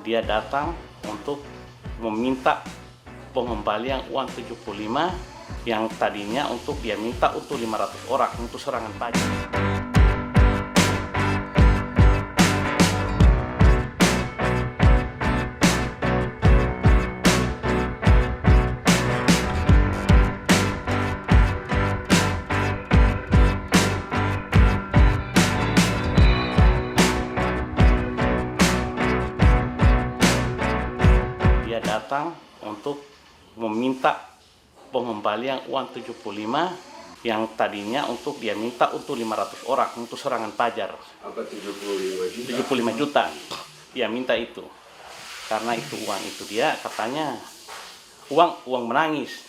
dia datang untuk meminta pengembalian uang 75 yang tadinya untuk dia minta untuk 500 orang untuk serangan pajak. Dia datang untuk meminta pengembalian uang 75 yang tadinya untuk dia minta untuk 500 orang untuk serangan pajar. Apa 75 juta? 75 juta. Dia minta itu. Karena itu uang itu dia katanya uang menangis.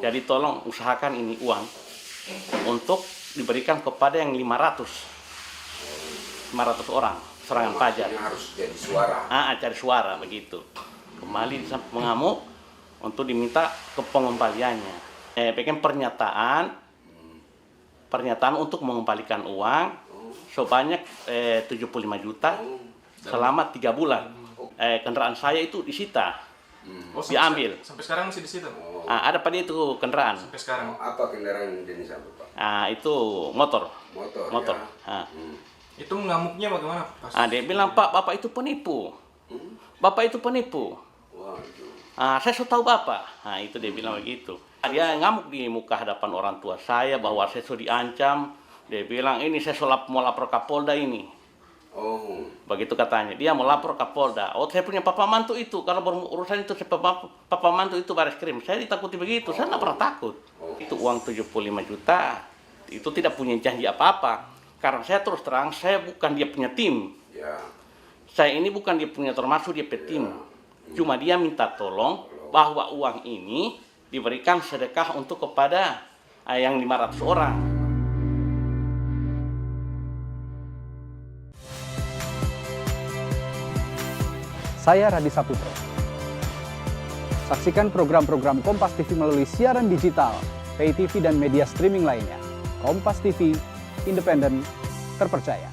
Jadi tolong usahakan ini uang untuk diberikan kepada yang 500 orang serangan pajar. Harus jadi suara. Cari suara begitu. Kembali mengamuk untuk diminta ke pengembaliannya. Bikin pernyataan untuk mengembalikan uang sebanyak 75 juta selama 3 bulan. Kendaraan saya itu disita, diambil. Sampai sekarang masih disita? Ada pada itu kendaraan. Sampai sekarang. Apa kendaraan yang disambut, Pak? Itu motor. Motor. Ya. Itu ngamuknya bagaimana, Pak? Dia bilang, Pak, Bapak itu penipu. Bapak itu penipu. Waduh. Saya sudah tahu Bapak. Itu dia bilang begitu. Dia ngamuk di muka hadapan orang tua saya bahwa saya sudah diancam. Dia bilang, ini saya mau lapor Kapolda ini. Oh. Begitu katanya. Dia mau lapor Kapolda. Saya punya papa mantu itu. Kalau berurusan itu papa mantu itu baris krim. Saya ditakuti begitu. Saya tidak pernah takut. Itu uang 75 juta. Itu tidak punya janji apa-apa. Karena saya terus terang, saya bukan dia punya tim. Ya. Saya ini bukan dia punya termasuk dia punya tim. Cuma dia minta tolong bahwa uang ini diberikan sedekah untuk kepada yang 500 orang. Saya Radi Saputro. Saksikan program-program Kompas TV melalui siaran digital, pay TV dan media streaming lainnya. Kompas TV, independen, terpercaya.